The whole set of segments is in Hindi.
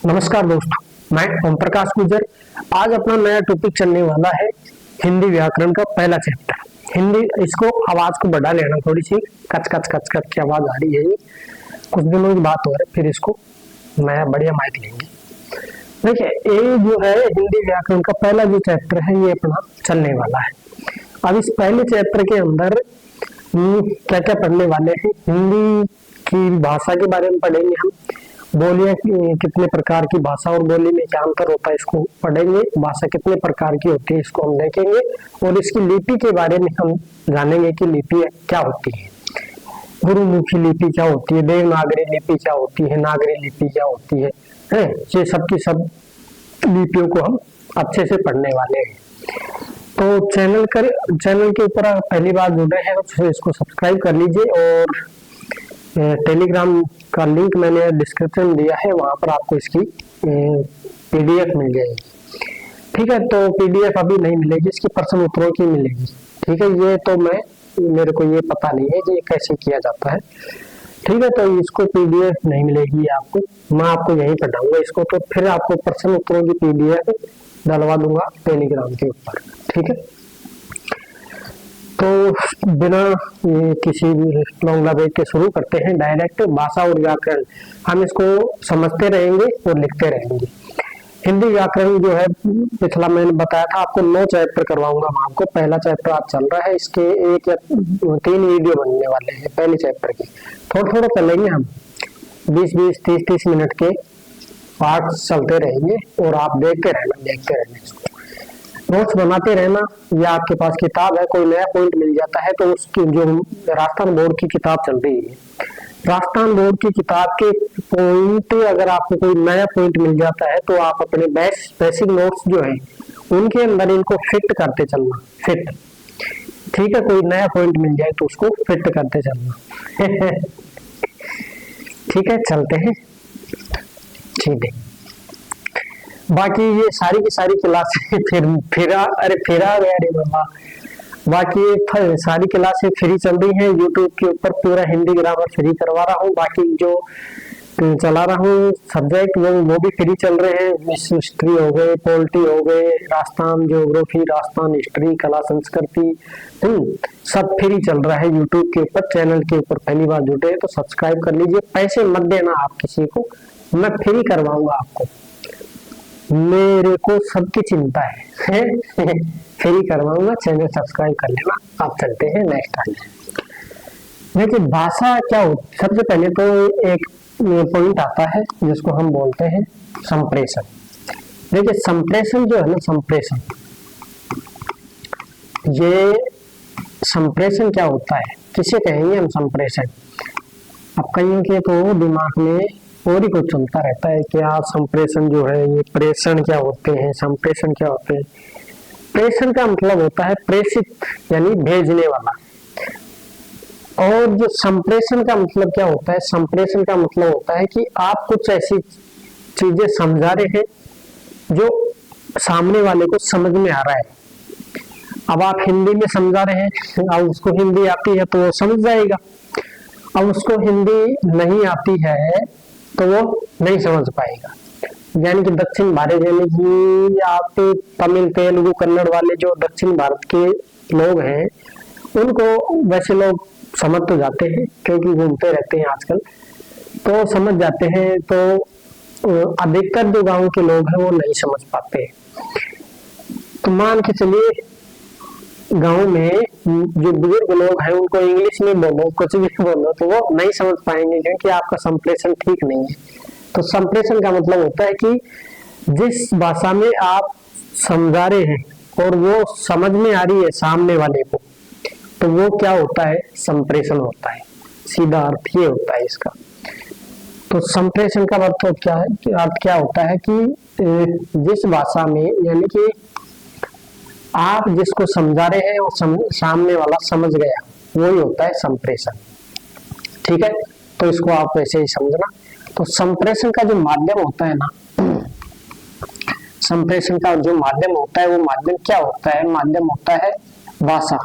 नमस्कार दोस्तों, मैं ओम प्रकाश गुर्जर। आज अपना नया टॉपिक चलने वाला है हिंदी व्याकरण का पहला चैप्टर। हिंदी, इसको आवाज को बढ़ा लेना, थोड़ी सी कच कच कच कच की आवाज आ रही है। ये कुछ दिनों की बात हो रही है, फिर इसको नया बढ़िया माइक लेंगे। देखिए, ये जो है हिंदी व्याकरण का पहला जो चैप्टर है, ये अपना चलने वाला है। अब इस पहले चैप्टर के अंदर क्या क्या पढ़ने वाले हैं? हिंदी की भाषा के बारे में पढ़ेंगे हम। बोलियां कितने प्रकार की, भाषा और बोली में क्या अंतर होता है, इसको पढ़ेंगे। भाषा कितने प्रकार की होती है, इसको हम देखेंगे। और इसकी लिपि के बारे में हम जानेंगे कि लिपि क्या होती है, गुरुमुखी लिपि क्या होती है, देवनागरी लिपि क्या होती है, नागरी लिपि क्या होती है। ये सब की सब लिपियों को हम अच्छे से पढ़ने वाले हैं। तो चैनल के ऊपर पहली बार जुड़ रहे हैं तो इसको सब्सक्राइब कर लीजिए। और टेलीग्राम का लिंक मैंने डिस्क्रिप्शन में दिया है, वहां पर आपको इसकी पीडीएफ मिल जाएगी। ठीक है, तो पीडीएफ अभी नहीं मिलेगी, इसकी प्रश्न उत्तरों की मिलेगी। ठीक है, ये तो मेरे को ये पता नहीं है कि ये कैसे किया जाता है। ठीक है, तो इसको पीडीएफ नहीं मिलेगी आपको, मैं आपको यहीं पढ़ाऊंगा इसको। तो फिर आपको प्रश्न उत्तरों की पीडीएफ डलवा दूंगा टेलीग्राम के ऊपर। ठीक है, तो बिना किसी भी लॉन्ग लबेट के शुरू करते हैं डायरेक्ट। भाषा और व्याकरण हम इसको समझते रहेंगे और लिखते रहेंगे। हिंदी व्याकरण जो है, पिछला मैंने बताया था आपको 9 चैप्टर करवाऊंगा मैं आपको। पहला चैप्टर आज चल रहा है, इसके 1 या 3 वीडियो बनने वाले हैं पहले चैप्टर की। थोड़ा थोड़ा चलेंगे हम, 20-20, 30-30 मिनट के पार्ट चलते रहेंगे और आप देखते रहना इसको, नोट्स बनाते रहना। या आपके पास किताब है, कोई नया पॉइंट मिल जाता है तो उसकी, जो राजस्थान बोर्ड की किताब चल रही है, राजस्थान बोर्ड की किताब के पॉइंट, अगर आपको कोई नया पॉइंट मिल जाता है तो आप अपने बेसिक नोट्स जो है उनके अंदर इनको फिट करते चलना। फिट, ठीक है, कोई नया पॉइंट मिल जाए तो उसको फिट करते चलना। ठीक है, चलते हैं। ठीक है, बाकी ये सारी की सारी क्लासें फिरा गया रे बाबा। बाकी सारी क्लासें फ्री चल रही हैं यूट्यूब के ऊपर। पूरा हिंदी ग्रामर फ्री करवा रहा हूँ। बाकी जो चला रहा हूँ सब्जेक्ट वो भी फ्री चल रहे हैं। हिस्ट्री हो गए, पॉलिटी हो गए, राजस्थान ज्योग्राफी, राजस्थान हिस्ट्री, कला संस्कृति, सब फ्री चल रहा है यूट्यूब के ऊपर। चैनल के ऊपर पहली बार जुटे हैं तो सब्सक्राइब कर लीजिए। पैसे मत देना आप किसी को, मैं फ्री करवाऊंगा आपको। मेरे को सबकी चिंता है। फ्री करवाऊंगा, चैनल सब्सक्राइब कर लेना। आप चलते हैं नेक्स्ट टाइम। देखिए, भाषा क्या हो, सबसे पहले तो एक पॉइंट आता है जिसको हम बोलते हैं संप्रेषण। देखिए, संप्रेषण जो है ना, संप्रेषण क्या होता है, किसे कहेंगे हम संप्रेषण? अब कईयों के तो दिमाग में और ही कुछ चलता रहता है कि आप संप्रेषण जो है, ये प्रेषण क्या होते हैं, संप्रेषण क्या होते हैं। प्रेषण का मतलब होता है प्रेषित, यानी भेजने वाला। और जो संप्रेषण का मतलब क्या होता है, संप्रेषण का मतलब होता है कि आप कुछ ऐसी चीजें समझा रहे हैं जो सामने वाले को समझ में आ रहा है। अब आप हिंदी में समझा रहे हैं, अब उसको हिंदी आती है तो वो समझ जाएगा। अब उसको हिंदी नहीं आती है तो वो नहीं समझ पाएगा। यानी कि दक्षिण भारत, यानी कि आप तमिल, तेलुगु, कन्नड़ वाले जो दक्षिण भारत के लोग हैं, उनको वैसे लोग समझ तो जाते हैं क्योंकि घूमते रहते हैं आजकल, तो समझ जाते हैं। तो अधिकतर जो गांव के लोग हैं वो नहीं समझ पाते। तो मान के चलिए, गांव में जो बुजुर्ग लोग हैं उनको इंग्लिश में बोलो, कुछ भी बोलो, तो वो नहीं समझ पाएंगे क्योंकि आपका संप्रेषण ठीक नहीं है। तो संप्रेषण का मतलब होता है कि जिस भाषा में आप समझा रहे हैं और वो समझ में आ रही है सामने वाले को, तो वो क्या होता है, संप्रेषण होता है। सीधा अर्थ ये होता है इसका। तो संप्रेषण का मतलब क्या है, अर्थ क्या होता है कि जिस भाषा में, यानी कि आप जिसको समझा रहे हैं वो सामने वाला समझ गया, वही होता है संप्रेषण। ठीक है, तो इसको आप वैसे ही समझना। तो संप्रेषण का जो माध्यम होता है ना, संप्रेषण का जो माध्यम होता है, वो माध्यम क्या होता है, माध्यम होता है भाषा।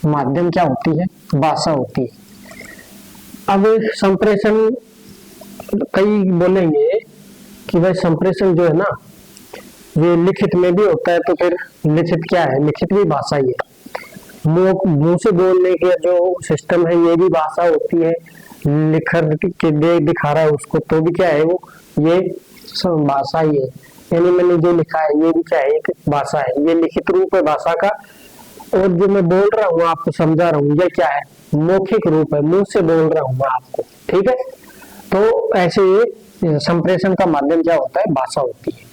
माध्यम क्या होती है, भाषा होती है। अब संप्रेषण कई बोलेंगे कि भाई संप्रेषण जो है ना, ये लिखित में भी होता है, तो फिर लिखित क्या है, लिखित भी भाषा ही है। मुंह से बोलने के जो सिस्टम है ये भी भाषा होती है, लिखर के दिखा रहा है उसको तो भी क्या है वो, ये भाषा ही है। यानी मैंने जो लिखा है ये भी क्या है, एक भाषा है, ये लिखित रूप है भाषा का। और जो मैं बोल रहा हूँ आपको समझा रहा हूँ, ये क्या है, मौखिक रूप है, मुंह से बोल रहा हूँ मैं आपको, ठीक है। तो ऐसे ये संप्रेषण का माध्यम क्या होता है, भाषा होती है।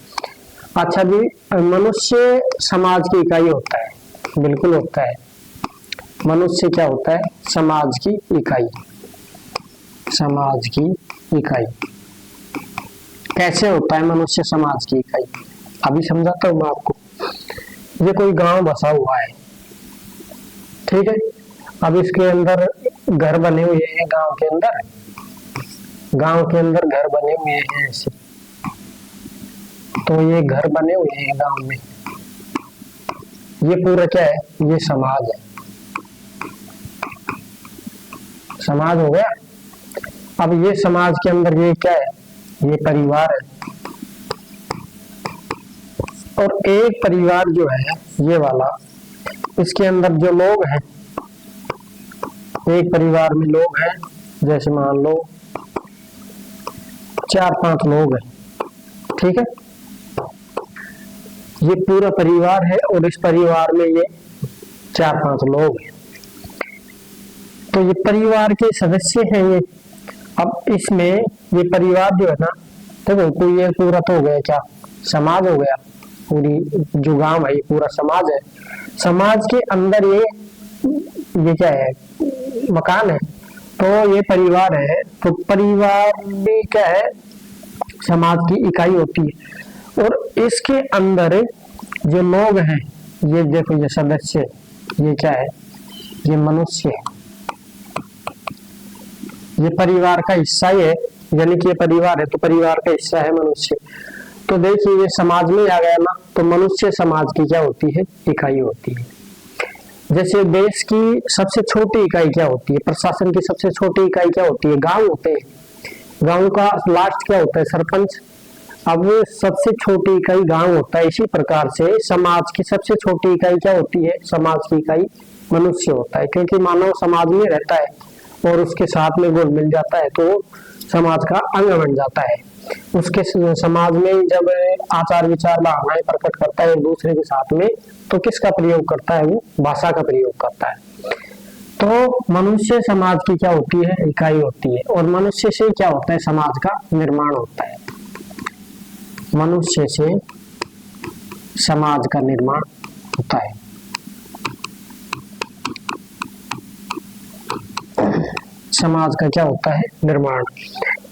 अच्छा जी, मनुष्य समाज की इकाई होता है, बिल्कुल होता है। मनुष्य क्या होता है, समाज की इकाई। समाज की इकाई कैसे होता है मनुष्य समाज की इकाई, अभी समझाता हूँ मैं आपको। ये कोई गांव बसा हुआ है, ठीक है। अब इसके अंदर घर बने हुए हैं, गांव के अंदर घर बने हुए हैं ऐसे। तो ये घर बने हुए हैं गांव में, ये पूरा क्या है, ये समाज है, समाज हो गया। अब ये समाज के अंदर ये क्या है, ये परिवार है। और एक परिवार जो है ये वाला, इसके अंदर जो लोग हैं, एक परिवार में लोग हैं, जैसे मान लो 4-5 लोग हैं, ठीक है। ये पूरा परिवार है और इस परिवार में ये 4-5 लोग हैं, तो ये परिवार के सदस्य हैं ये। अब इसमें ये परिवार जो है ना, देखो तो ये पूरा तो हो गया क्या, समाज हो गया, पूरी जो गांव है ये पूरा समाज है। समाज के अंदर ये क्या है, मकान है, तो ये परिवार है। तो परिवार भी क्या है, समाज की इकाई होती है। और इसके अंदर जो लोग हैं, ये देखो ये सदस्य, ये क्या है, ये मनुष्य है, ये परिवार का हिस्सा ही है। यानी कि ये परिवार है तो परिवार का हिस्सा है मनुष्य। तो देखिए ये समाज में आ गया ना, तो मनुष्य समाज की क्या होती है, इकाई होती है। जैसे देश की सबसे छोटी इकाई क्या होती है, प्रशासन की सबसे छोटी इकाई क्या होती है, गांव होते हैं। गांव का लास्ट क्या होता है, सरपंच। अब सबसे छोटी इकाई गांव होता है। इसी प्रकार से समाज की सबसे छोटी इकाई क्या होती है, समाज की इकाई मनुष्य होता है। क्योंकि मानव समाज में रहता है और उसके साथ में घुल मिल जाता है तो समाज का अंग बन जाता है। उसके समाज में जब आचार विचार भावनाएं प्रकट करता है एक दूसरे के साथ में, तो किसका प्रयोग करता है, वो भाषा का प्रयोग करता है। तो मनुष्य समाज की क्या होती है, इकाई होती है। और मनुष्य से क्या होता है, समाज का निर्माण होता है। मनुष्य से समाज का निर्माण होता है। समाज का क्या होता है, निर्माण।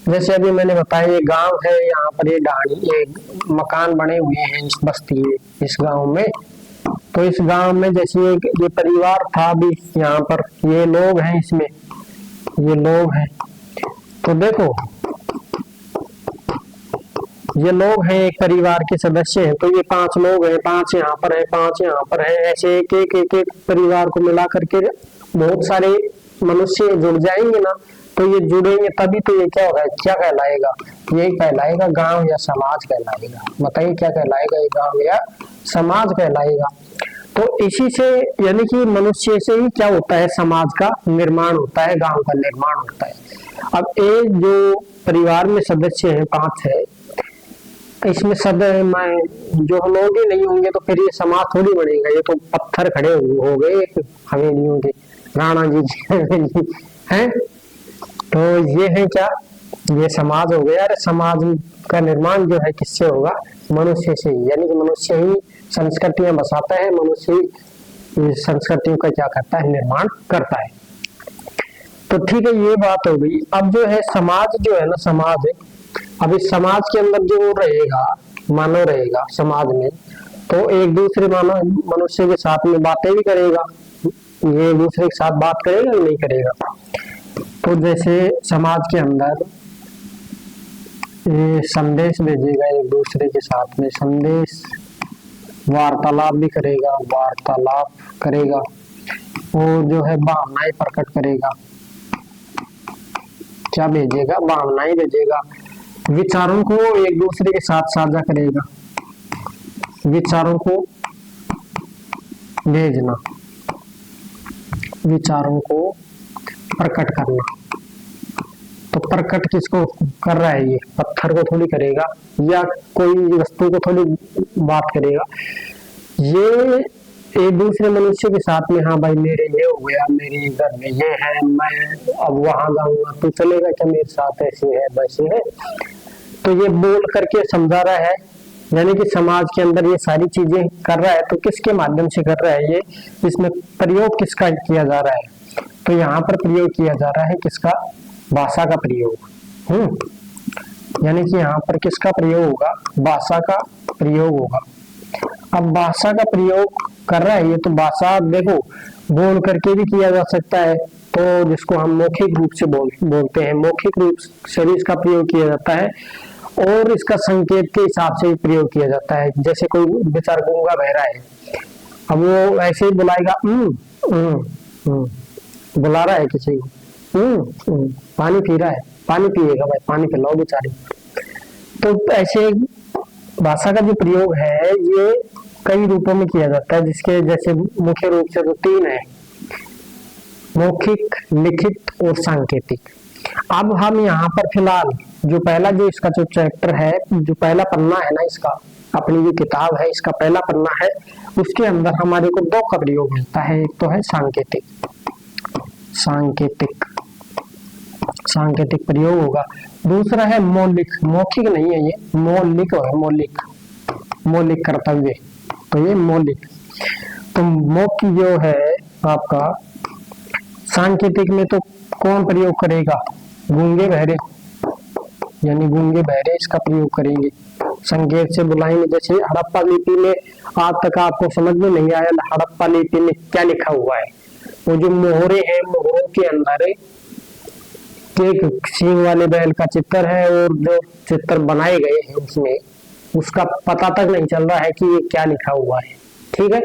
जैसे अभी मैंने बताया ये गांव है, यहाँ पर ये ढाणी, ये मकान बने हुए हैं इस बस्ती में, इस गांव में। तो इस गांव में जैसे ये परिवार था, अभी यहाँ पर ये लोग हैं, इसमें ये लोग हैं। तो देखो ये लोग हैं, एक परिवार के सदस्य हैं। तो ये 5 लोग हैं, 5 यहाँ पर है, 5 यहाँ पर है, ऐसे एक एक परिवार को मिला करके बहुत सारे मनुष्य जुड़ जाएंगे ना। तो ये जुड़ेंगे तभी तो ये क्या होगा, क्या कहलाएगा, ये कहलाएगा गांव या समाज कहलाएगा। बताइए क्या कहलाएगा, ये गांव या समाज कहलाएगा। तो इसी से यानी कि मनुष्य से ही क्या होता है, समाज का निर्माण होता है, गांव का निर्माण होता है। अब एक जो परिवार में सदस्य है 5 है, इसमें जो लोग ही नहीं होंगे तो फिर ये समाज थोड़ी बनेगा। ये तो पत्थर खड़े हो गए हवेलियों के, राणा जी हैं। तो ये है क्या, ये समाज हो गया। अरे समाज का निर्माण जो है किससे होगा, मनुष्य से ही। यानी कि मनुष्य ही संस्कृतियां बसाता है, मनुष्य ही संस्कृतियों का क्या करता है, निर्माण करता है। तो ठीक है, ये बात हो गई। अब जो है समाज जो है ना, समाज है, अब इस समाज के अंदर जो रहेगा, मानव रहेगा समाज में, तो एक दूसरे मानव मनुष्य के साथ में बातें भी करेगा। ये एक दूसरे के साथ बात करेगा नहीं करेगा। तो जैसे समाज के अंदर ये संदेश भेजेगा एक दूसरे के साथ में, संदेश वार्तालाप भी करेगा, वार्तालाप करेगा। और जो है भावनाएं प्रकट करेगा। क्या भेजेगा, भावनाएं भेजेगा। विचारों को एक दूसरे के साथ साझा करेगा, विचारों को भेजना, विचारों को प्रकट करना। तो प्रकट किसको कर रहा है? ये पत्थर को थोड़ी करेगा या कोई वस्तु को थोड़ी बात करेगा, ये एक दूसरे मनुष्य के साथ में, हाँ भाई मेरे ये हो गया, मेरे घर में ये है, मैं अब वहां जाऊंगा, तू चलेगा क्या मेरे साथ, ऐसे है वैसे है। तो ये बोल करके समझा रहा है, यानी कि समाज के अंदर ये सारी चीजें कर रहा है। तो किसके माध्यम से कर रहा है ये? इसमें प्रयोग किसका किया जा रहा है? तो यहाँ पर प्रयोग किया जा रहा है किसका? भाषा का प्रयोग। यानी कि यहाँ पर किसका प्रयोग होगा? भाषा का प्रयोग होगा। अब भाषा का प्रयोग कर रहा है ये, तो भाषा देखो बोल करके भी किया जा सकता है, तो जिसको हम मौखिक रूप से बोलते हैं, मौखिक रूप से भी इसका प्रयोग किया जाता है, और इसका संकेत के हिसाब से भी प्रयोग किया जाता है। जैसे कोई बेचारा गूंगा बहरा है, अब वो ऐसे ही बुलाएगा, बुला रहा है किसी को, पानी पी रहा है, पानी पिएगा भाई, पानी पिलाओ बेचारे। तो ऐसे भाषा का जो प्रयोग है ये कई रूपों में किया जाता है, जिसके जैसे मुख्य रूप से तो 3 है, मौखिक, लिखित और सांकेतिक। अब हम यहाँ पर फिलहाल जो पहला जो इसका जो चैप्टर है, जो पहला पन्ना है ना इसका, अपनी जो किताब है इसका पहला पन्ना है, उसके अंदर हमारे को 2 का प्रयोग मिलता है। एक तो है सांकेतिक, सांकेतिक, सांकेतिक प्रयोग होगा। दूसरा है मौलिक, मौखिक नहीं है ये, मौलिक है, मौलिक, मौलिक कर्तव्य, तो ये मौलिक। तो मौखिक जो है आपका, सांकेतिक में तो कौन प्रयोग करेगा? गूंगे बहरे, यानी गूंगे बहरे इसका प्रयोग करेंगे, संकेत से बुलाएंगे। जैसे हड़प्पा लिपि में आज तक आपको समझ में नहीं आया हड़प्पा लिपि में क्या लिखा हुआ है? वो जो मोहरे हैं, मोहरों के अंदर एक सींग वाले बैल का चित्र है, और जो चित्र बनाए गए हैं उसमें उसका पता तक नहीं चल रहा है कि ये क्या लिखा हुआ है। ठीक है,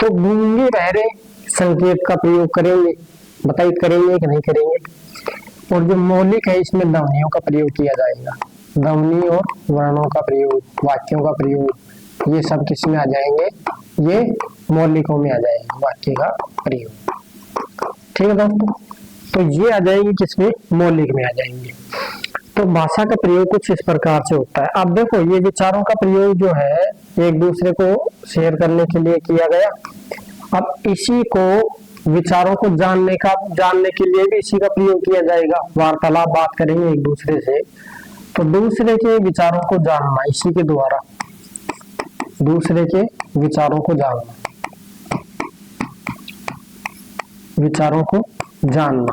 तो गूंगे बहरे संकेत का प्रयोग करेंगे, बताइए करेंगे कि नहीं करेंगे। और जो मौलिक है इसमें ध्वनियों का प्रयोग किया जाएगा, ध्वनि और वर्णों का प्रयोग, वाक्यों का प्रयोग, ये सब किस में आ जाएंगे? ये मौलिकों में आ जाएंगे, वाक्य का प्रयोग। ठीक है दोस्तों, तो ये आ जाएंगे किसमें? मौलिक में आ जाएंगे। तो भाषा का प्रयोग कुछ इस प्रकार से होता है। अब देखो ये विचारों का प्रयोग जो है एक दूसरे को शेयर करने के लिए किया गया। अब इसी को विचारों को जानने के लिए भी इसी का प्रयोग किया जाएगा। वार्तालाप बात करेंगे एक दूसरे से, तो दूसरे के विचारों को जानना, इसी के द्वारा दूसरे के विचारों को जानना, विचारों को जानना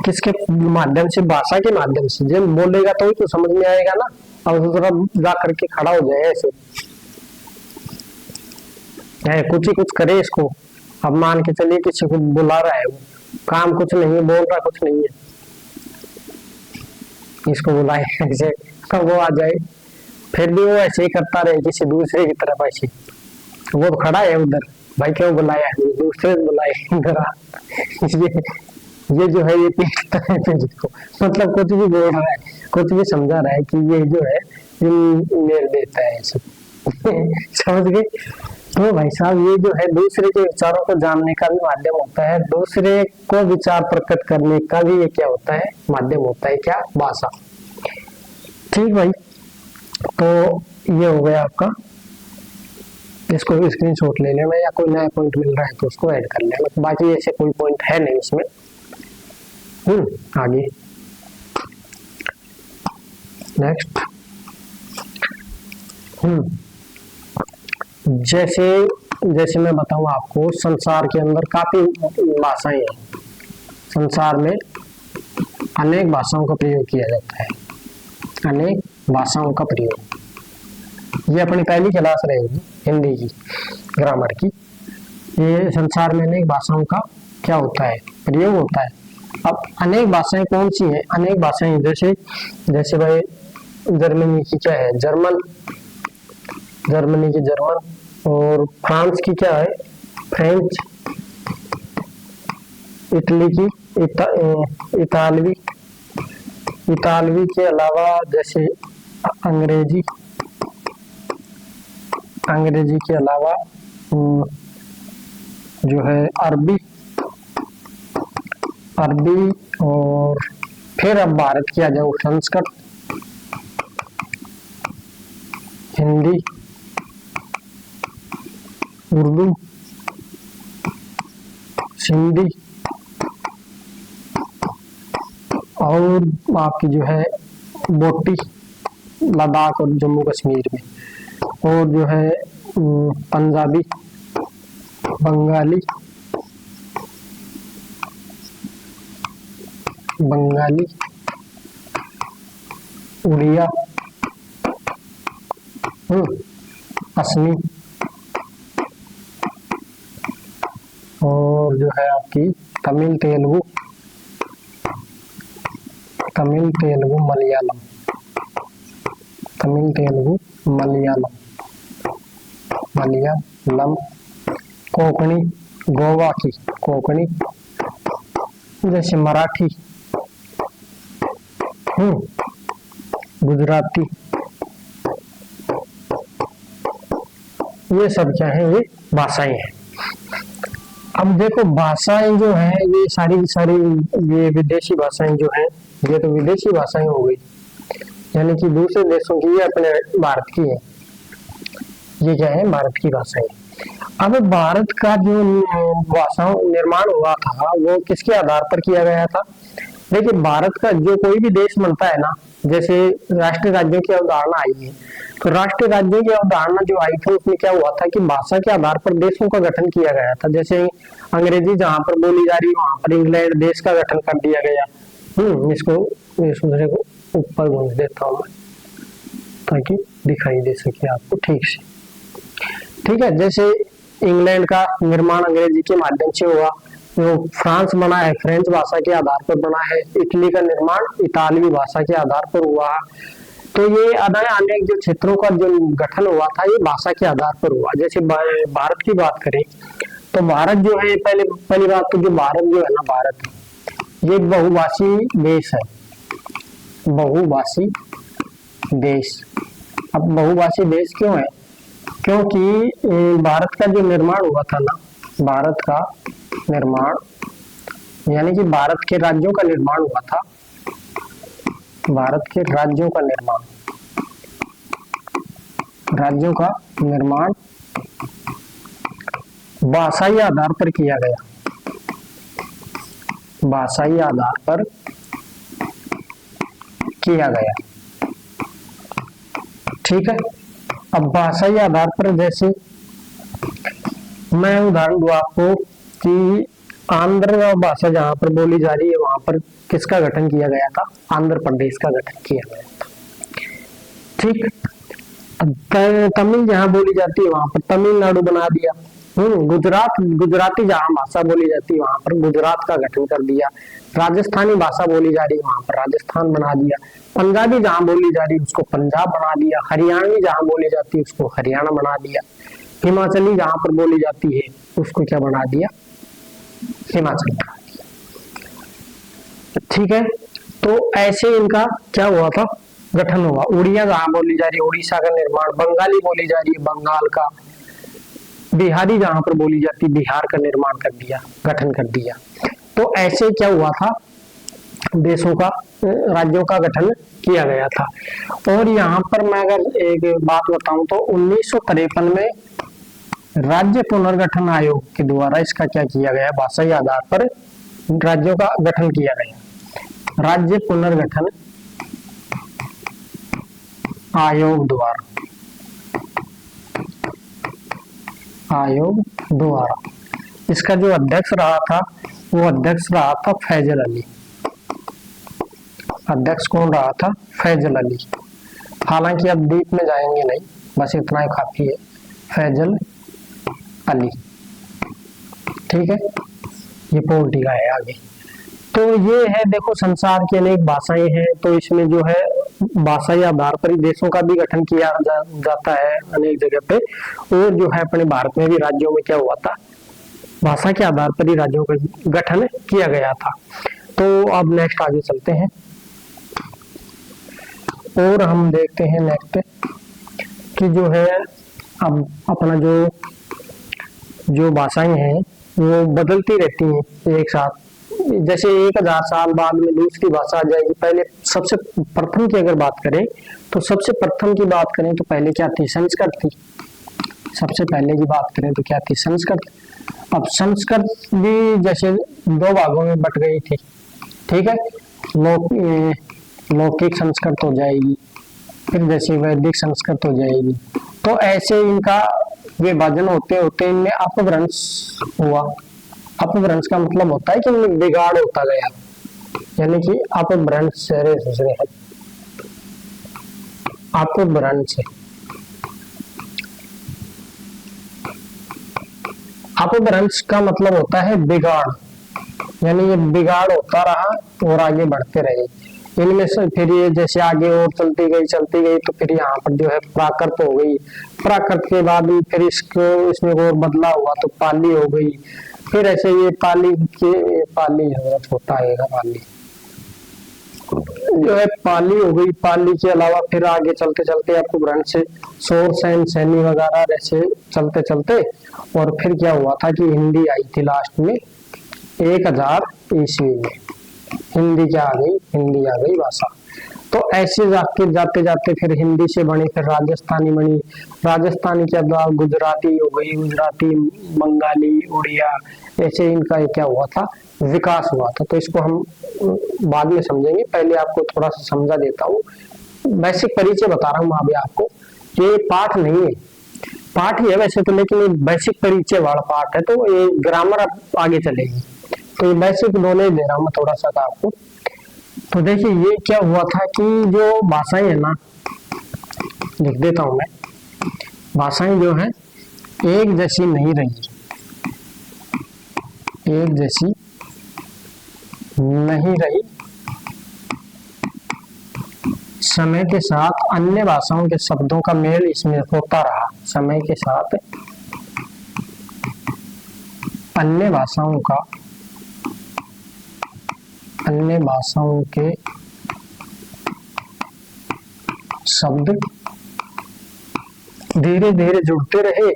किसके माध्यम से? भाषा के माध्यम से। जब बोलेगा तो ही तो समझ में आएगा ना। अब थोड़ा जा करके खड़ा हो जाए ऐसे, कुछ ही कुछ करे इसको। अब मान के चलिए किसी को बुला रहा है, वो काम कुछ नहीं है, बोल रहा कुछ नहीं है, इसको बुलाए ऐसे, वो आ जाए, फिर भी वो ऐसे ही करता रहे किसी दूसरे की तरफ ऐसे। वो तो खड़ा है उधर, भाई क्यों बुलाया है, दूसरे बुलाए इधर आ। ये जो है ये पीटता है फिर इसको, मतलब कुछ भी बोल रहा है, कुछ भी समझा रहा है कि ये जो है मेल देता है ऐसे। समझ गए? तो भाई साहब ये जो है दूसरे के विचारों को जानने का भी माध्यम होता है, दूसरे को विचार प्रकट करने का भी ये क्या होता है? माध्यम होता है। क्या? भाषा। ठीक भाई, तो ये हो गया आपका। इसको भी स्क्रीनशॉट ले लेना, या कोई नया पॉइंट मिल रहा है तो उसको ऐड कर लेना। बाकी ऐसे कोई पॉइंट है नहीं इसमें। आगे नेक्स्ट। जैसे मैं बताऊं आपको, संसार के अंदर काफी भाषाएं हैं। संसार में अनेक भाषाओं का प्रयोग किया जाता है, अनेक भाषाओं का प्रयोग। ये अपनी पहली क्लास रहेगी हिंदी की, ग्रामर की। ये संसार में अनेक भाषाओं का क्या होता है? प्रयोग होता है। अब अनेक भाषाएं कौन सी हैं? अनेक भाषाएं जैसे भाई जर्मनी की क्या है? जर्मन, जर्मनी की जर्मन, और फ्रांस की क्या है? फ्रेंच, इटली की इतालवी, इतालवी के अलावा जैसे अंग्रेजी, अंग्रेजी के अलावा जो है अरबी, अरबी, और फिर अब भारत की आ जाओ संस्कृत, हिंदी, उर्दू, सिंधी, और आपकी जो है बोटी लद्दाख और जम्मू कश्मीर में, और जो है पंजाबी, बंगाली, बंगाली, उड़िया, असमी, और जो है आपकी तमिल, तेलुगु, तमिल, तेलुगु, मलयालम, तमिल, तेलुगु, मलयालम, मलयालम, कोंकणी, गोवा की कोंकणी, जैसे मराठी, गुजराती, ये सब क्या है, ये भाषाएं हैं। अब देखो भाषाएं जो है ये सारी की सारी ये विदेशी भाषाएं जो है, ये तो विदेशी भाषाएं हो गई, यानी कि दूसरे देशों की, ये अपने भारत की है, ये क्या है, भारत की भाषाएं। अब भारत का जो भाषा निर्माण हुआ था वो किसके आधार पर किया गया था? देखिए भारत का जो कोई भी देश बनता है ना, जैसे राष्ट्रीय राज्यों की अवधारणा आई है, तो राष्ट्रीय राज्यों की अवधारणा जो आई थी उसमें क्या हुआ था कि भाषा के आधार पर देशों का गठन किया गया था। जैसे अंग्रेजी जहां पर बोली जा रही है वहां पर इंग्लैंड देश का गठन कर दिया गया। इसको इस दूसरे को ऊपर घूम देता हूँ ताकि दिखाई दे सके आपको ठीक से। ठीक है, जैसे इंग्लैंड का निर्माण अंग्रेजी के माध्यम से हुआ, जो फ्रांस बना है फ्रेंच भाषा के आधार पर बना है, इटली का निर्माण इतालवी भाषा के आधार पर हुआ। तो ये अनेक जो क्षेत्रों का जो गठन हुआ था ये भाषा के आधार पर हुआ। जैसे भारत की बात करें तो भारत जो है, पहली बात तो जो भारत जो है ना, भारत ये एक बहुभाषी देश है, बहुभाषी देश। अब बहुभाषी देश क्यों है? क्योंकि भारत का जो निर्माण हुआ था ना, भारत का निर्माण यानी कि भारत के राज्यों का निर्माण हुआ था, भारत के राज्यों का निर्माण, राज्यों का निर्माण भाषाई आधार पर किया गया, भाषाई आधार पर किया गया। ठीक है, अब भाषाई आधार पर जैसे मैं उदाहरण दूं आपको कि आंध्र भाषा जहां पर बोली जा रही है वहां पर किसका गठन किया गया था? आंध्र प्रदेश का गठन किया गया था। ठीक, तमिल जहां बोली जाती है वहां पर तमिलनाडु बना दिया। गुजराती जहां भाषा बोली जाती है वहां पर गुजरात का गठन कर दिया। राजस्थानी भाषा बोली जा रही है वहां पर राजस्थान बना दिया। पंजाबी जहां बोली जा रही है उसको पंजाब बना दिया। हरियाणवी जहां बोली जाती है उसको हरियाणा बना दिया। हिमाचली जहां पर बोली जाती है उसको क्या बना दिया? हिमाचल बना दिया। ठीक है, तो ऐसे इनका क्या हुआ था? गठन हुआ। उड़िया जहां बोली जा रही है उड़ीसा का निर्माण, बंगाली बोली जा रही है बंगाल का, बिहारी जहां पर बोली जाती है बिहार का निर्माण कर दिया, गठन कर दिया। तो ऐसे क्या हुआ था? देशों का, राज्यों का गठन किया गया था। और यहाँ पर मैं अगर एक बात बताऊं तो 1953 में राज्य पुनर्गठन आयोग के द्वारा इसका क्या किया गया? भाषाई आधार पर राज्यों का गठन किया गया। राज्य पुनर्गठन आयोग द्वारा इसका जो अध्यक्ष रहा था वो अध्यक्ष रहा था फैजल अली। अध्यक्ष कौन रहा था? फैजल अली। हालांकि अब डीप में जाएंगे नहीं, बस इतना ही काफी है, फैजल अली। ठीक है, ये पॉलिटिका है आगे। तो ये है, देखो संसार की अनेक भाषाएं हैं, तो इसमें जो है भाषाई आधार पर ही देशों का भी गठन किया जाता है अनेक जगह पे। और जो है अपने भारत में भी राज्यों में क्या हुआ था? भाषा के आधार पर ही राज्यों का गठन किया गया था। तो अब नेक्स्ट आगे चलते हैं। और हम देखते हैं नेक्स्ट कि जो है अब अपना जो भाषाएं हैं वो बदलती रहती हैं एक साथ। जैसे 1000 साल बाद में दूसरी भाषा आ जाएगी। पहले सबसे प्रथम की अगर बात करें तो सबसे प्रथम की बात करें तो पहले क्या थी? संस्कृत थी। सबसे पहले की बात करें तो क्या थी? संस्कृत। अब संस्कृत भी जैसे 2 भागों में बट गई थी, ठीक है। लौकिक संस्कृत हो जाएगी, फिर जैसे वैदिक संस्कृत हो जाएगी। तो ऐसे इनका विभाजन होते होते इनमें अपभ्रंश हुआ। अपभ्रंश का मतलब होता है कि इनमें बिगाड़ होता गया, यानी कि अपभ्रंश अपभ्रंश अपभ्रंश का मतलब होता है बिगाड़, यानी ये बिगाड़ होता रहा और आगे बढ़ते रहे इनमें से। फिर ये जैसे आगे और चलती गई तो फिर यहाँ पर जो है प्राकृत हो गई। प्राकृत के बाद फिर इसमें और बदला हुआ तो पाली हो गई। फिर ऐसे ये पाली छोटा आएगा, पाली जो है पाली हो गई। पाली के अलावा फिर आगे चलते चलते आपको ब्रंश से शोर सैन सैनी वगैरह ऐसे चलते चलते और फिर क्या हुआ था कि हिंदी आई थी लास्ट में 1000 ईस्वी में। हिंदी क्या आ गई? हिंदी आ गई भाषा। तो ऐसे जाते जाते फिर हिंदी से बनी, फिर राजस्थानी बनी। राजस्थानी के बाद गुजराती हो गई, गुजराती, बंगाली, उड़िया, ऐसे इनका क्या हुआ था? विकास हुआ था। तो इसको हम बाद में समझेंगे, पहले आपको थोड़ा सा समझा देता हूँ। बेसिक परिचय बता रहा हूँ अभी आपको। ये पाठ नहीं है, पाठ ही है वैसे तो, लेकिन ये बेसिक परिचय वाला पाठ है। तो ये ग्रामर अब आगे चलेगी, तो ये बेसिक नॉलेज दे रहा हूँ मैं थोड़ा सा आपको। तो देखिए ये क्या हुआ था कि जो भाषाएं है ना, लिख देता हूं मैं, भाषाएं जो है एक जैसी नहीं रही, एक जैसी नहीं रही। समय के साथ अन्य भाषाओं के शब्दों का मेल इसमें होता रहा। समय के साथ अन्य भाषाओं के शब्द धीरे धीरे जुड़ते रहे,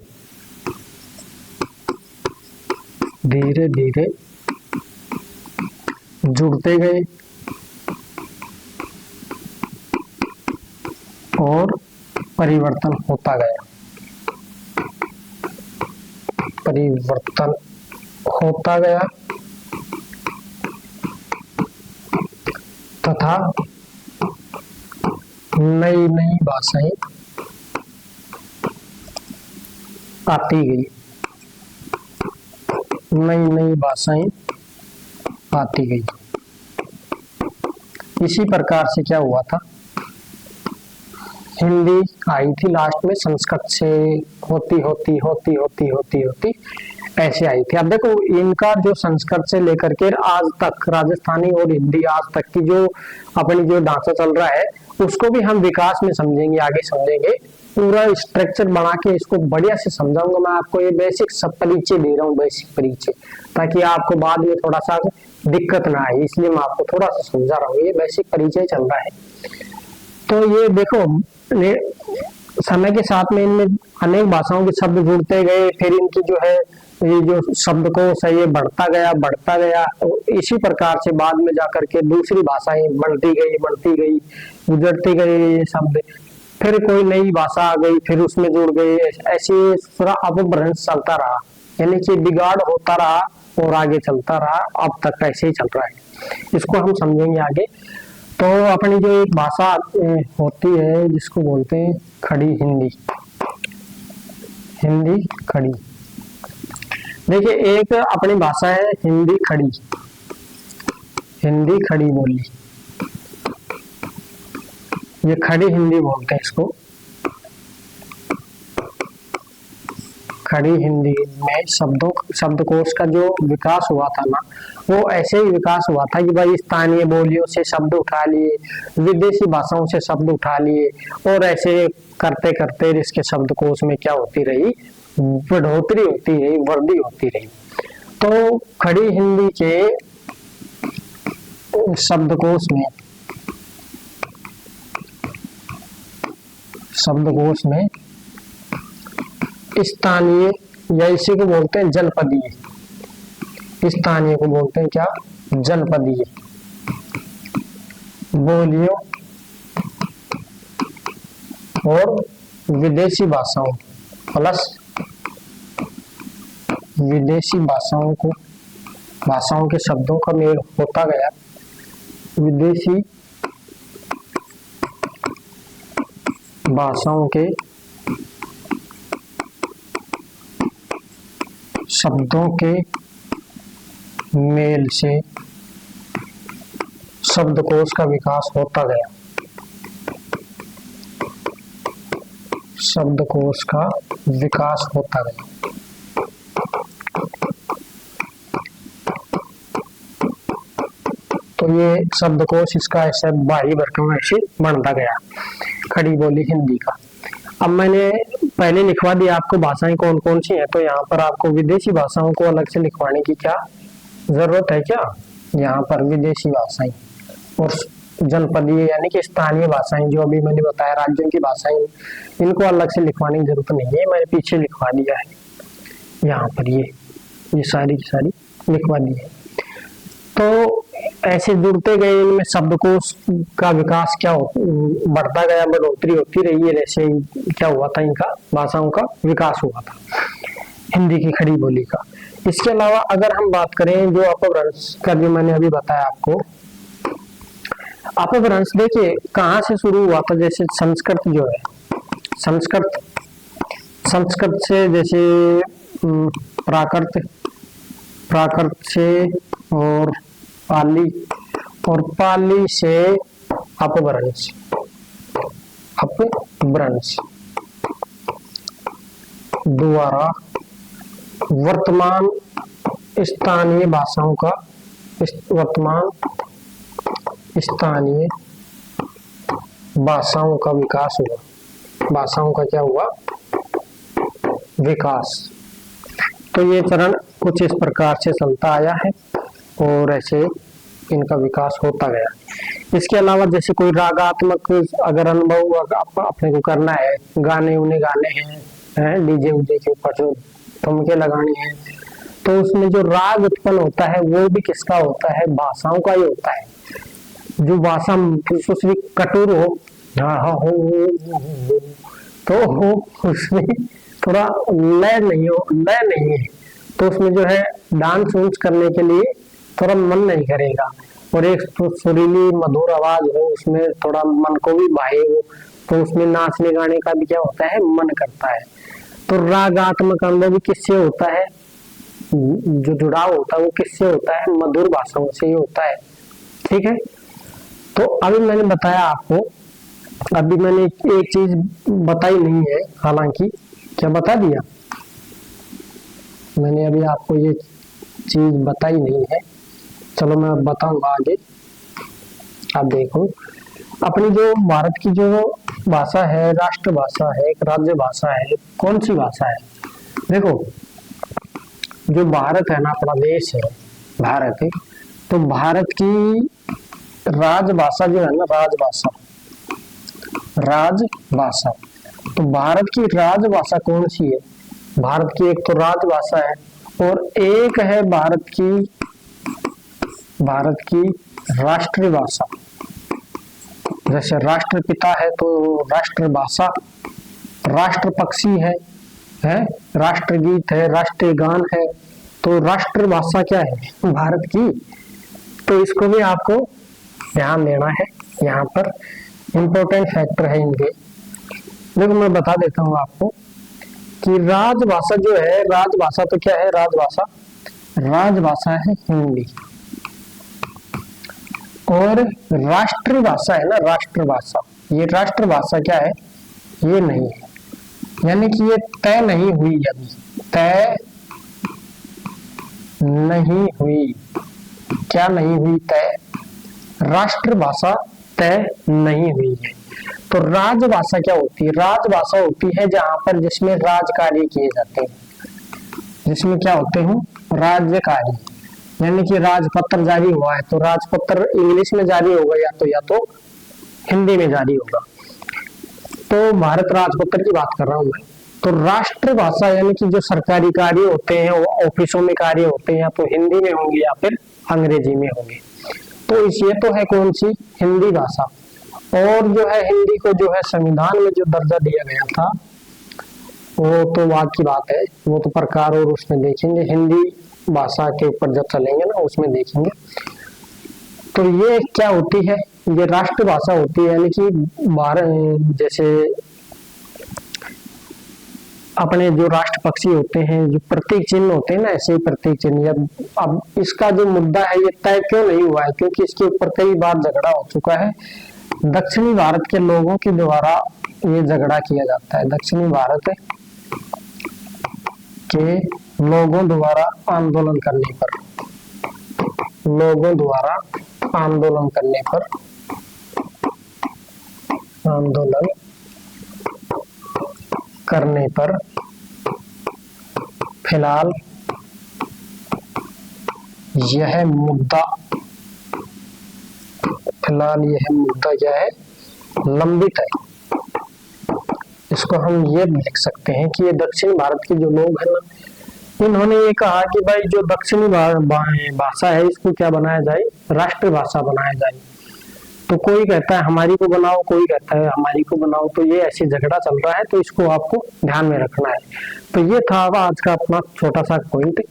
धीरे धीरे जुड़ते गए और परिवर्तन होता गया, परिवर्तन होता गया तथा नई नई भाषाएं आती गई, नई नई भाषाएं आती गई। इसी प्रकार से क्या हुआ था? हिंदी आई थी लास्ट में, संस्कृत से होती होती होती होती होती होती ऐसे आई थी। अब देखो इनका जो संस्कृत से लेकर के आज तक, राजस्थानी और हिंदी आज तक की जो अपनी जो ढांचा चल रहा है उसको भी हम विकास में समझेंगे, आगे समझेंगे। पूरा स्ट्रक्चर बना के इसको बढ़िया से समझाऊंगा मैं आपको। ये बेसिक सब परिचय दे रहा हूँ, बेसिक परिचय, ताकि आपको बाद में थोड़ा सा दिक्कत ना आए, इसलिए मैं आपको थोड़ा सा समझा रहा हूँ। ये बेसिक परिचय चल रहा है। तो ये देखो समय के साथ में इनमें अनेक भाषाओं के शब्द जुड़ते गए, फिर इनकी जो है ये जो शब्दकोश है ये बढ़ता गया। इसी प्रकार से बाद में जाकर के दूसरी भाषाएं बढ़ती गई, गुजरती गई ये शब्द। फिर कोई नई भाषा आ गई, फिर उसमें जुड़ गई। ऐसे पूरा अपभ्रंश चलता रहा, यानी कि बिगाड़ होता रहा और आगे चलता रहा। अब तक ऐसे ही चल रहा है, इसको हम समझेंगे आगे। तो अपनी जो एक भाषा होती है जिसको बोलते हैं खड़ी हिंदी, हिंदी खड़ी। देखिए एक अपनी भाषा है हिंदी खड़ी, हिंदी खड़ी बोली, ये खड़ी हिंदी बोलते हैं इसको। खड़ी हिंदी में शब्दकोश का जो विकास हुआ था ना, वो ऐसे ही विकास हुआ था कि भाई स्थानीय बोलियों से शब्द उठा लिए, विदेशी भाषाओं से शब्द उठा लिए, और ऐसे करते करते इसके शब्दकोश में क्या होती रही? बढ़ोतरी होती रही, वृद्धि होती रही। तो खड़ी हिंदी के शब्दकोश में शब्दकोश में स्थानीय या इसी को बोलते हैं जनपदीय, स्थानीय को बोलते हैं क्या, जनपदीय बोलियों और विदेशी भाषाओं प्लस विदेशी भाषाओं के शब्दों का मेल होता गया। विदेशी भाषाओं के शब्दों के मेल से शब्दकोश का विकास होता गया। शब्दकोश का विकास होता गया। तो ये शब्दकोश इसका ऐसे बाह्य भरकम ऐसे बढ़ता गया, खड़ी बोली हिंदी का। अब मैंने पहले लिखवा दिया आपको भाषाएं कौन कौन सी हैं, तो यहाँ पर आपको विदेशी भाषाओं को अलग से लिखवाने की क्या जरूरत है क्या, यहाँ पर विदेशी भाषाएं और जनपदीय यानी कि स्थानीय भाषाएं जो अभी मैंने बताया राज्यों की भाषाएं, इनको अलग से लिखवाने की जरूरत नहीं है, मैंने पीछे लिखवा दिया है यहाँ पर, ये सारी की सारी लिखवा दी है। तो ऐसे जुड़ते गए इनमें शब्दकोश का विकास क्या बढ़ता गया, बढ़ोतरी होती रही है, जैसे क्या हुआ था, इनका भाषाओं का विकास हुआ था हिंदी की खड़ी बोली का। इसके अलावा अगर हम बात करें जो अपभ्रंश का, जो मैंने अभी बताया आपको, अपभ्रंश देखिए कहाँ से शुरू हुआ था। जैसे संस्कृत जो है, संस्कृत से, जैसे प्राकृत से और पाली से अपभ्रंश द्वारा वर्तमान स्थानीय भाषाओं का विकास हुआ। भाषाओं का क्या हुआ, विकास। तो ये चरण कुछ इस प्रकार से चलता आया है और ऐसे इनका विकास होता गया। इसके अलावा जैसे कोई रागात्मक अगर अनुभव अपने को करना है, गाने हैं डीजे उजे के ऊपर जो ठुमके लगाने हैं, तो उसमें जो राग उत्पन्न होता है वो भी किसका होता है, भाषाओं का ही होता है। जो भाषा उसमें कठोर हो, तो उसमें थोड़ा लय नहीं है, तो उसमें जो है डांस वूंस करने के लिए थोड़ा मन नहीं करेगा। और एक सुरीली मधुर आवाज हो, उसमें थोड़ा मन को भी भाए हो, तो उसमें नाचने गाने का भी क्या होता है, मन करता है। तो रागात्मक अनुभव भी किससे होता है, जो जुड़ाव होता है वो किससे होता है, मधुर भाषाओं से ही होता है। ठीक है, तो अभी मैंने बताया आपको, अभी मैंने एक चीज बताई नहीं है, हालांकि क्या बता दिया मैंने, अभी आपको ये चीज बताई नहीं है, चलो मैं बताऊंगा आगे। आप देखो, अपनी जो भारत की जो भाषा है, राष्ट्रभाषा है, एक राज्य भाषा है, कौन सी भाषा है। देखो जो भारत है ना, अपना देश है भारत है, तो भारत की राजभाषा जो है ना, राजभाषा, तो भारत की राजभाषा कौन सी है, भारत की एक तो राजभाषा है और एक है भारत की राष्ट्रीय भाषा। जैसे राष्ट्रपिता है तो राष्ट्रभाषा, राष्ट्र पक्षी है, राष्ट्रगीत है, राष्ट्रीय गान है, तो राष्ट्रभाषा क्या है भारत की। तो इसको भी आपको ध्यान देना है, यहाँ पर इम्पोर्टेंट फैक्टर है इनके। देखो मैं बता देता हूँ आपको कि राजभाषा जो है, राजभाषा तो क्या है, राजभाषा है हिंदी, और राष्ट्रभाषा है ना, राष्ट्रभाषा, ये राष्ट्रभाषा क्या है, ये नहीं है, यानी कि ये तय नहीं हुई, अभी तय नहीं हुई, क्या नहीं हुई, तय, राष्ट्रभाषा तय नहीं हुई है। तो राजभाषा क्या होती है, राजभाषा होती है जहां पर जिसमें राज कार्य किए जाते हैं, जिसमें क्या होते हैं, राज्य कार्य, यानी कि राजपत्र जारी हुआ है तो राजपत्र इंग्लिश में जारी होगा या तो हिंदी में जारी होगा। तो भारत राजपत्र की बात कर रहा हूं मैं। तो राष्ट्रभाषा यानी कि जो सरकारी कार्य होते हैं, वो ऑफिसों में कार्य होते हैं, या तो हिंदी में होंगे या फिर अंग्रेजी में होंगे। तो ये तो है कौन सी, हिंदी भाषा। और जो है हिंदी को जो है संविधान में जो दर्जा दिया गया था, वो तो बात की बात है, वो तो प्रकार और उसमें देखेंगे, हिंदी भाषा के ऊपर जब चलेंगे ना उसमें देखेंगे। तो ये क्या होती है, ये राष्ट्रभाषा होती है, यानी कि भारत जैसे अपने जो राष्ट्र पक्षी होते हैं, जो प्रतीक चिन्ह होते हैं ना, ऐसे ही प्रतीक चिन्ह। अब इसका जो मुद्दा है ये तय क्यों नहीं हुआ है, क्योंकि इसके ऊपर कई बार झगड़ा हो चुका है। दक्षिणी भारत के लोगों के द्वारा ये झगड़ा किया जाता है। दक्षिणी भारत के लोगों द्वारा आंदोलन करने पर, लोगों द्वारा आंदोलन करने पर, आंदोलन करने पर फिलहाल यह मुद्दा, फिलहाल यह मुद्दा क्या है, लंबित है। इसको हम ये लिख सकते हैं कि ये दक्षिण भारत के जो लोग हैं ना, इन्होंने ये कहा कि भाई जो दक्षिणी भाषा है इसको क्या बनाया जाए, राष्ट्रभाषा बनाया जाए। तो कोई कहता है हमारी को बनाओ, कोई कहता है हमारी को बनाओ। तो ये ऐसे झगड़ा चल रहा है, तो इसको आपको ध्यान में रखना है। तो ये था आज का अपना छोटा सा पॉइंट।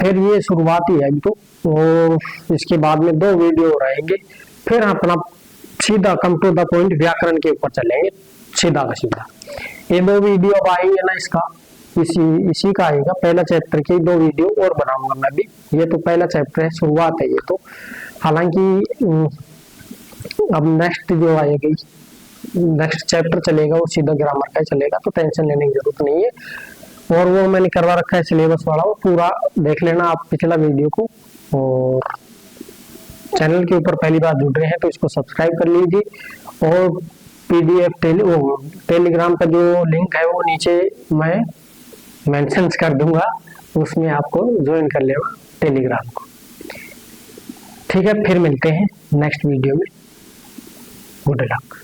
फिर ये शुरुआत ही है अभी तो इसके बाद में 2 वीडियो रहेंगे। फिर अपना सीधा कम टू द पॉइंट व्याकरण के ऊपर चलेंगे, सीधा का सीधा। ये 2 वीडियो अब आएंगे ना, इसका इसी का आएगा, पहला चैप्टर के 2 वीडियो और बनाऊंगा मैं भी। ये तो पहला चैप्टर है, शुरुआत है ये तो। हालांकि अब नेक्स्ट जो आएगी, नेक्स्ट चैप्टर चलेगा वो सीधा ग्रामर का चलेगा, तो टेंशन लेने की जरूरत नहीं है। और वो मैंने करवा रखा है सिलेबस वाला, वो पूरा देख लेना आप पिछला वीडियो को। और चैनल के ऊपर पहली बार जुड़ रहे हैं तो इसको सब्सक्राइब कर लीजिए। और PDF टेलीग्राम का जो लिंक है वो नीचे मैं मेंशन कर दूंगा, उसमें आपको ज्वाइन कर लेना टेलीग्राम को। ठीक है, फिर मिलते हैं नेक्स्ट वीडियो में। Good luck.